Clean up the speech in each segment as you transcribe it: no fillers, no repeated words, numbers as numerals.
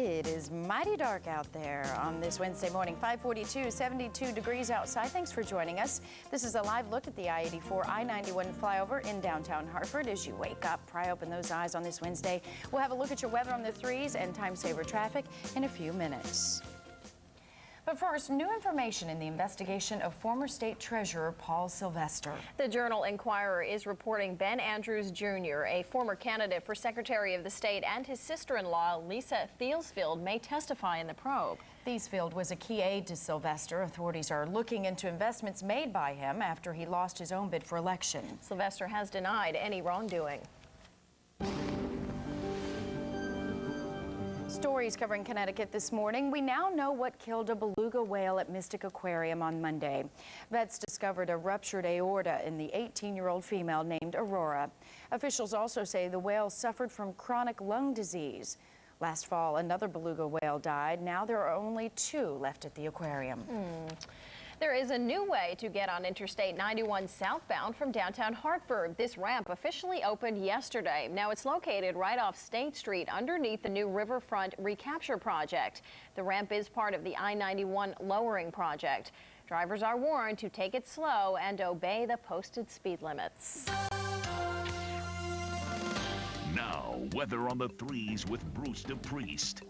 It is mighty dark out there on this Wednesday morning. 5:42, 72 degrees outside. Thanks for joining us. This is a live look at the I-84, I-91 flyover in downtown Hartford. As you wake up, pry open those eyes on this Wednesday. We'll have a look at your weather on the threes and time saver traffic in a few minutes. But first, new information in the investigation of former state treasurer Paul Sylvester. The Journal-Inquirer is reporting Ben Andrews Jr., a former candidate for Secretary of the State, and his sister-in-law, Lisa Thielsfield, may testify in the probe. Thielsfield was a key aide to Sylvester. Authorities are looking into investments made by him after he lost his own bid for election. Sylvester has denied any wrongdoing. Stories covering Connecticut this morning. We now know what killed a beluga whale at Mystic Aquarium on Monday. Vets discovered a ruptured aorta in the 18-year-old female named Aurora. Officials also say the whale suffered from chronic lung disease. Last fall, another beluga whale died. Now there are only 2 left at the aquarium. There is a new way to get on Interstate 91 southbound from downtown Hartford. This ramp officially opened yesterday. Now it's located right off State Street underneath the new Riverfront Recapture Project. The ramp is part of the I-91 lowering project. Drivers are warned to take it slow and obey the posted speed limits. Now, weather on the threes with Bruce DePrest.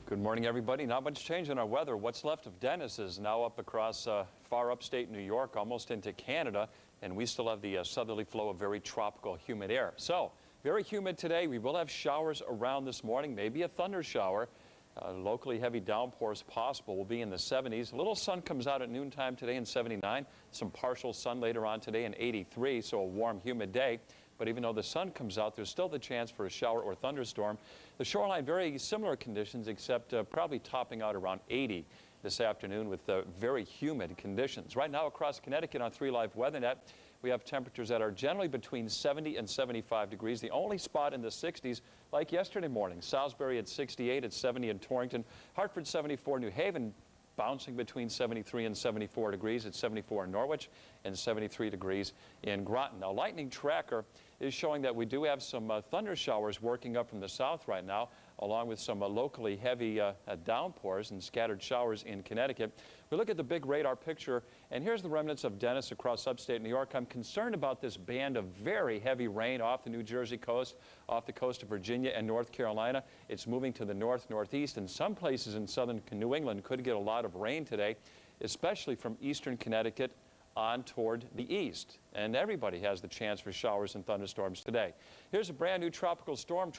Good morning, everybody. Not much change in our weather. What's left of Dennis is now up across far upstate New York, almost into Canada, and we still have the southerly flow of very tropical, humid air. So, very humid today. We will have showers around this morning, maybe a thunder shower. Locally heavy downpours possible. Will be in the 70s. A little sun comes out at noontime today in 79. Some partial sun later on today in 83, so a warm, humid day. But even though the sun comes out, there's still the chance for a shower or thunderstorm. The shoreline, very similar conditions, except probably topping out around 80 this afternoon with very humid conditions. Right now across Connecticut on 3 Live WeatherNet, we have temperatures that are generally between 70 and 75 degrees. The only spot in the 60s, like yesterday morning, Salisbury at 68, at 70 in Torrington, Hartford 74, New Haven bouncing between 73 and 74 degrees at 74 in Norwich and 73 degrees in Groton. Now, lightning tracker is showing that we do have some thunder showers working up from the south right now, along with some locally heavy downpours and scattered showers in Connecticut. We look at the big radar picture, and here's the remnants of Dennis across upstate New York. I'm concerned about this band of very heavy rain off the New Jersey coast, off the coast of Virginia and North Carolina. It's moving to the north-northeast, and some places in southern New England could get a lot of rain today, especially from eastern Connecticut on toward the east. And everybody has the chance for showers and thunderstorms today. Here's a brand new tropical storm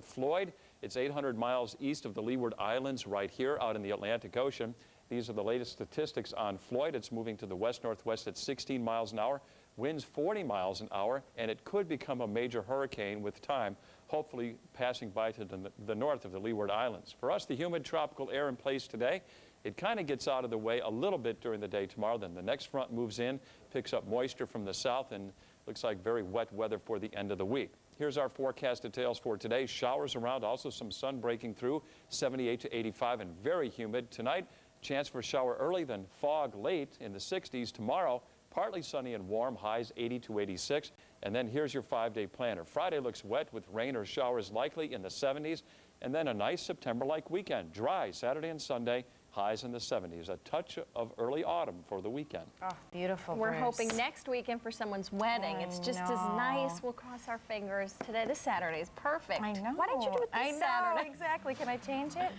Floyd. It's 800 miles east of the Leeward Islands right here out in the Atlantic Ocean. These are the latest statistics on Floyd. It's moving to the west-northwest at 16 miles an hour, winds 40 miles an hour, and it could become a major hurricane with time, hopefully passing by to the north of the Leeward Islands. For us, the humid tropical air in place today, it kind of gets out of the way a little bit during the day tomorrow. Then the next front moves in, picks up moisture from the south, and looks like very wet weather for the end of the week. Here's our forecast details for today. Showers around, also some sun breaking through, 78 to 85, and very humid. Tonight, chance for a shower early, then fog late in the 60s. Tomorrow, partly sunny and warm, highs 80 to 86. And then here's your 5-day planner. Friday looks wet with rain or showers likely in the 70s. And then a nice September-like weekend. Dry Saturday and Sunday. Highs in the 70s. A touch of early autumn for the weekend. Oh, beautiful, We're Bruce. hoping next weekend for someone's wedding. It's just as nice. We'll cross our fingers. Today, this Saturday is perfect. I know. Why didn't you do it this Saturday? Exactly. Can I change it?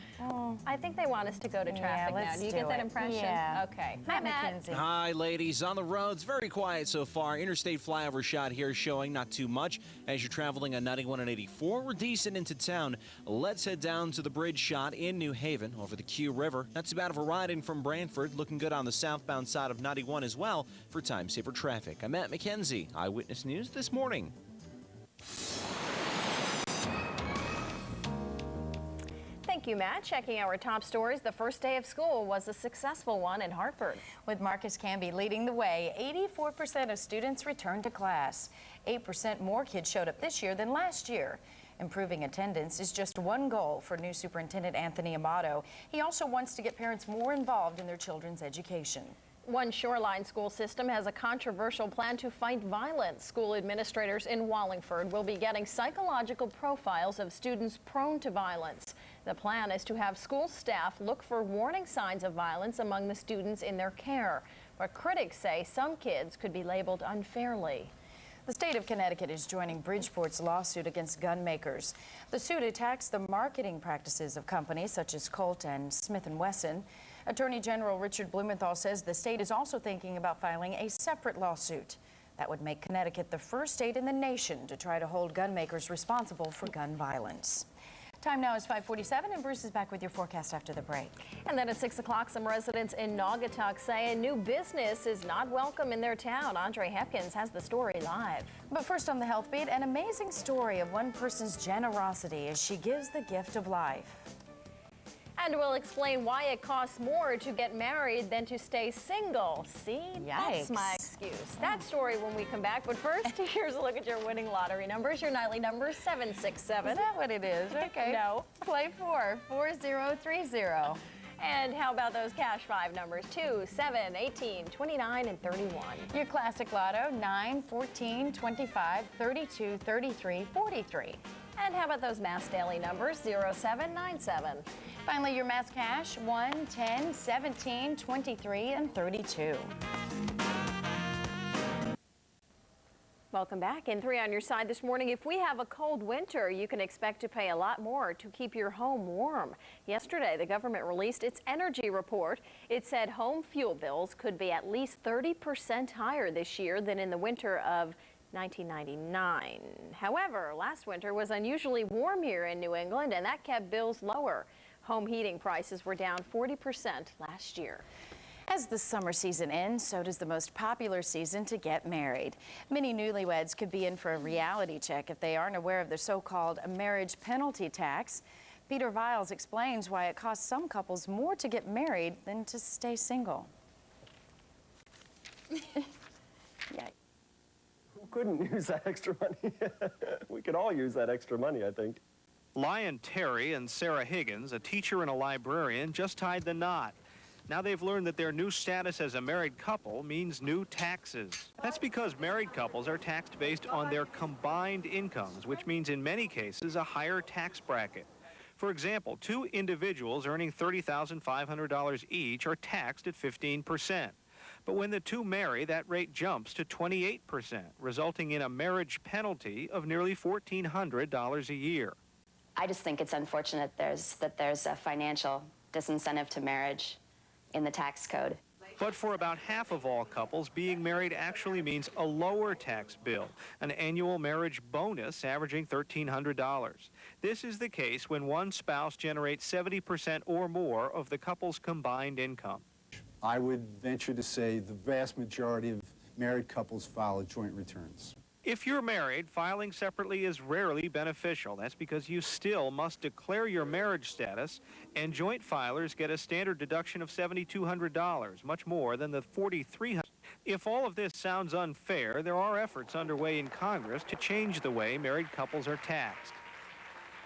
I think they want us to go to traffic now. Do you get that impression? Yeah. Okay. Matt Matt. McKenzie. Hi, ladies. On the roads, very quiet so far. Interstate flyover shot here showing not too much. As you're traveling on 91 and 84, we're decent into town. Let's head down to the bridge shot in New Haven over the Q River. Not too bad of a ride in from Branford. Looking good on the southbound side of 91 as well for time saver traffic. I'm Matt McKenzie, Eyewitness News this morning. Thank you, Matt. Checking our top stories. The first day of school was a successful one in Hartford. With Marcus Canby leading the way, 84% of students returned to class. 8% more kids showed up this year than last year. Improving attendance is just one goal for new Superintendent Anthony Amato. He also wants to get parents more involved in their children's education. One Shoreline school system has a controversial plan to fight violence. School administrators in Wallingford will be getting psychological profiles of students prone to violence. The plan is to have school staff look for warning signs of violence among the students in their care, but critics say some kids could be labeled unfairly. The state of Connecticut is joining Bridgeport's lawsuit against gun makers. The suit attacks the marketing practices of companies such as Colt and Smith & Wesson. Attorney General Richard Blumenthal says the state is also thinking about filing a separate lawsuit. That would make Connecticut the first state in the nation to try to hold gun makers responsible for gun violence. Time now is 5:47, and Bruce is back with your forecast after the break. And then at 6 o'clock, some residents in Naugatuck say a new business is not welcome in their town. Andre Hepkins has the story live. But first on the Health Beat, an amazing story of one person's generosity as she gives the gift of life. And we'll explain why it costs more to get married than to stay single. See, that's my excuse. That story when we come back. But first, here's a look at your winning lottery numbers. Your nightly number, 767. Is that what it is? Okay. No. Play 44030. And how about those cash 5 numbers? 2, 7, 18, 29, and 31. Your classic lotto, 9, 14, 25, 32, 33, 43. And how about those mass daily numbers? 0797. Finally, your mass cash, 1, 10, 17, 23, and 32. Welcome back. In 3 on your side this morning. If we have a cold winter, you can expect to pay a lot more to keep your home warm. Yesterday, the government released its energy report. It said home fuel bills could be at least 30% higher this year than in the winter of 1999. However, last winter was unusually warm here in New England, and that kept bills lower. Home heating prices were down 40% last year. As the summer season ends, so does the most popular season to get married. Many newlyweds could be in for a reality check if they aren't aware of the so-called marriage penalty tax. Peter Viles explains why it costs some couples more to get married than to stay single. Yeah. Who couldn't use that extra money? We could all use that extra money, I think. Lion Terry and Sarah Higgins, a teacher and a librarian, just tied the knot. Now they've learned that their new status as a married couple means new taxes. That's because married couples are taxed based on their combined incomes, which means in many cases a higher tax bracket. For example, 2 individuals earning $30,500 each are taxed at 15%. But when the 2 marry, that rate jumps to 28%, resulting in a marriage penalty of nearly $1,400 a year. I just think it's unfortunate that there's a financial disincentive to marriage in the tax code. But for about half of all couples, being married actually means a lower tax bill, an annual marriage bonus averaging $1,300. This is the case when one spouse generates 70% or more of the couple's combined income. I would venture to say the vast majority of married couples file joint returns. If you're married, filing separately is rarely beneficial. That's because you still must declare your marriage status, and joint filers get a standard deduction of $7,200, much more than the $4,300. If all of this sounds unfair, there are efforts underway in Congress to change the way married couples are taxed.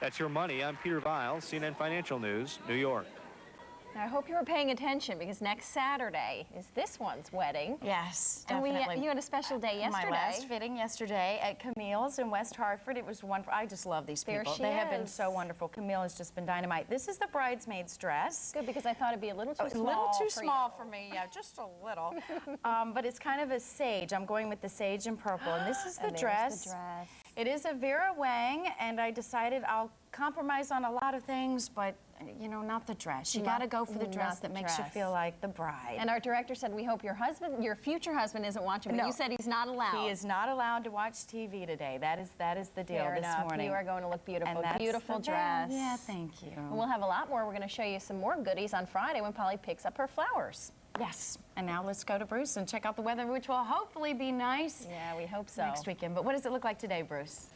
That's Your Money. I'm Peter Viles, CNN Financial News, New York. I hope you were paying attention because next Saturday is this one's wedding. Yes, And definitely. you had a special day yesterday. My last fitting yesterday at Camille's in West Hartford. It was wonderful. I just love these people. There she They have been is. so wonderful. Camille has just been dynamite. This is the bridesmaid's dress. Good, because I thought it'd be a little too small. A little too for small you. for me, yeah, just a little. But it's kind of a sage. I'm going with the sage and purple, and this is the And there's dress. the dress. It is a Vera Wang, and I decided I'll compromise on a lot of things, but you know, not the dress. You got to go for the dress that makes you feel like the bride. And our director said, we hope your husband, your future husband, isn't watching, but No. you said he's not allowed. He is not allowed to watch TV today. That is the deal Fair this enough. morning. You are going to look beautiful. And that's Beautiful the dress. veil. Yeah, thank you. And we'll have a lot more. We're going to show you some more goodies on Friday when Polly picks up her flowers. Yes. And now let's go to Bruce and check out the weather, which will hopefully be nice Yeah, we hope so. next weekend. But what does it look like today, Bruce?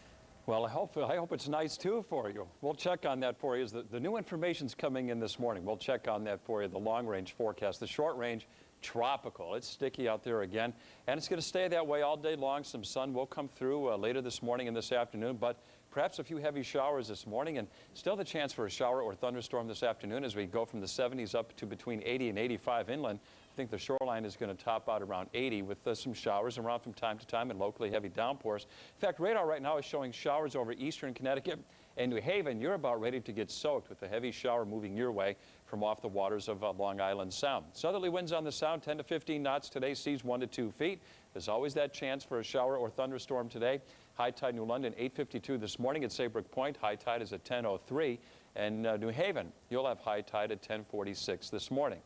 Well, I hope it's nice too for you. We'll check on that for you. As the new information's coming in this morning. We'll check on that for you. The long-range forecast, the short-range, tropical. It's sticky out there again, and it's going to stay that way all day long. Some sun will come through later this morning and this afternoon, but perhaps a few heavy showers this morning, and still the chance for a shower or thunderstorm this afternoon as we go from the 70s up to between 80 and 85 inland. I think the shoreline is going to top out around 80 with some showers around from time to time and locally heavy downpours. In fact, radar right now is showing showers over eastern Connecticut and New Haven. You're about ready to get soaked with a heavy shower moving your way from off the waters of Long Island Sound. Southerly winds on the Sound 10 to 15 knots today, seas 1 to 2 feet. There's always that chance for a shower or thunderstorm today. High tide New London 8:52 this morning at Saybrook Point. High tide is at 10:03. And New Haven, you'll have high tide at 10:46 this morning.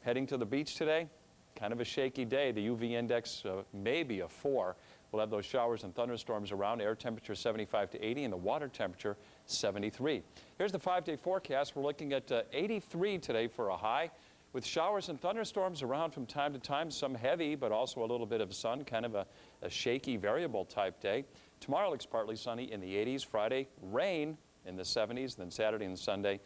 Heading to the beach today, kind of a shaky day. The UV index may be a 4. We'll have those showers and thunderstorms around. Air temperature 75 to 80 and the water temperature 73. Here's the 5-day forecast. We're looking at 83 today for a high, with showers and thunderstorms around from time to time, some heavy, but also a little bit of sun, kind of a shaky, variable type day. Tomorrow looks partly sunny in the 80s. Friday, rain in the 70s. Then Saturday and Sunday,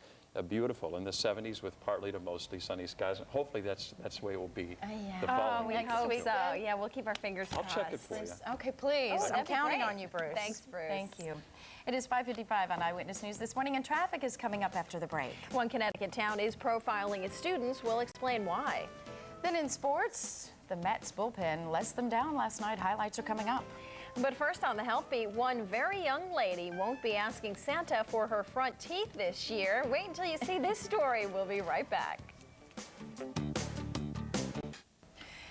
beautiful in the 70s with partly to mostly sunny skies. Hopefully that's the way it will be the following we week. hope so. Yeah, we'll keep our fingers I'll crossed. check it for you. Okay, please. I'm that'd be counting great. on you, Bruce. Thanks, Bruce. Thank you. It is 5:55 on Eyewitness News this morning, and traffic is coming up after the break. One Connecticut town is profiling its students. We'll explain why. Then in sports, the Mets bullpen lets them down last night. Highlights are coming up. But first on the Health Beat, one very young lady won't be asking Santa for her front teeth this year. Wait until you see this story. We'll be right back.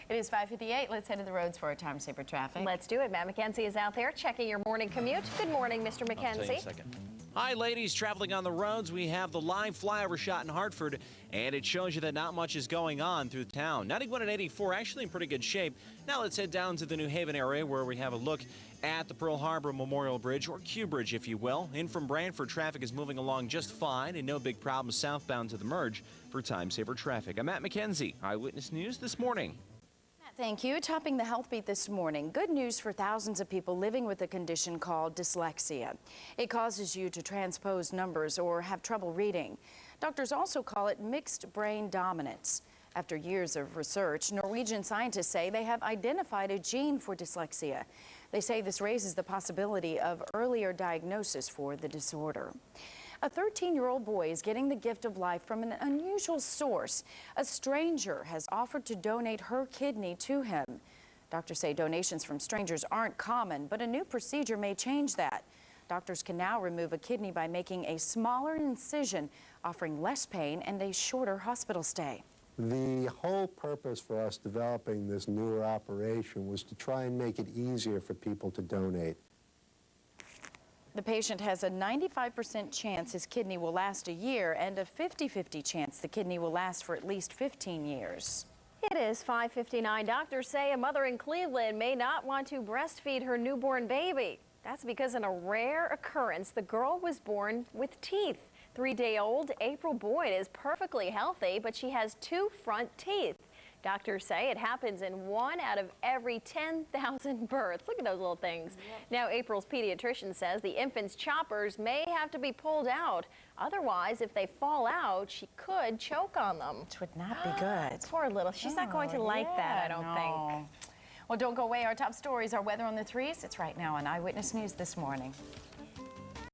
It is 5:58. Let's head to the roads for our time saver traffic. Let's do it. Matt McKenzie is out there checking your morning commute. Good morning, Mr. I'll tell you in a McKenzie. second. Hi, ladies. Traveling on the roads, we have the live flyover shot in Hartford, and it shows you that not much is going on through town. 91 and 84 actually in pretty good shape. Now let's head down to the New Haven area where we have a look at the Pearl Harbor Memorial Bridge, or Q Bridge, if you will. In from Branford, traffic is moving along just fine, and no big problems southbound to the merge for time saver traffic. I'm Matt McKenzie, Eyewitness News this morning. Thank you. Topping the Health Beat this morning, good news for thousands of people living with a condition called dyslexia. It causes you to transpose numbers or have trouble reading. Doctors also call it mixed brain dominance. After years of research, Norwegian scientists say they have identified a gene for dyslexia. They say this raises the possibility of earlier diagnosis for the disorder. A 13-year-old boy is getting the gift of life from an unusual source. A stranger has offered to donate her kidney to him. Doctors say donations from strangers aren't common, but a new procedure may change that. Doctors can now remove a kidney by making a smaller incision, offering less pain and a shorter hospital stay. The whole purpose for us developing this newer operation was to try and make it easier for people to donate. The patient has a 95% chance his kidney will last a year and a 50-50 chance the kidney will last for at least 15 years. It is 5:59. Doctors say a mother in Cleveland may not want to breastfeed her newborn baby. That's because in a rare occurrence, the girl was born with teeth. 3-day-old April Boyd is perfectly healthy, but she has 2 front teeth. Doctors say it happens in 1 out of every 10,000 births. Look at those little things. Now, April's pediatrician says the infant's choppers may have to be pulled out. Otherwise, if they fall out, she could choke on them. Which would not be good. Poor little. She's not going to like that, I don't think. Well, don't go away. Our top stories, our weather on the 3s. It's right now on Eyewitness News this morning.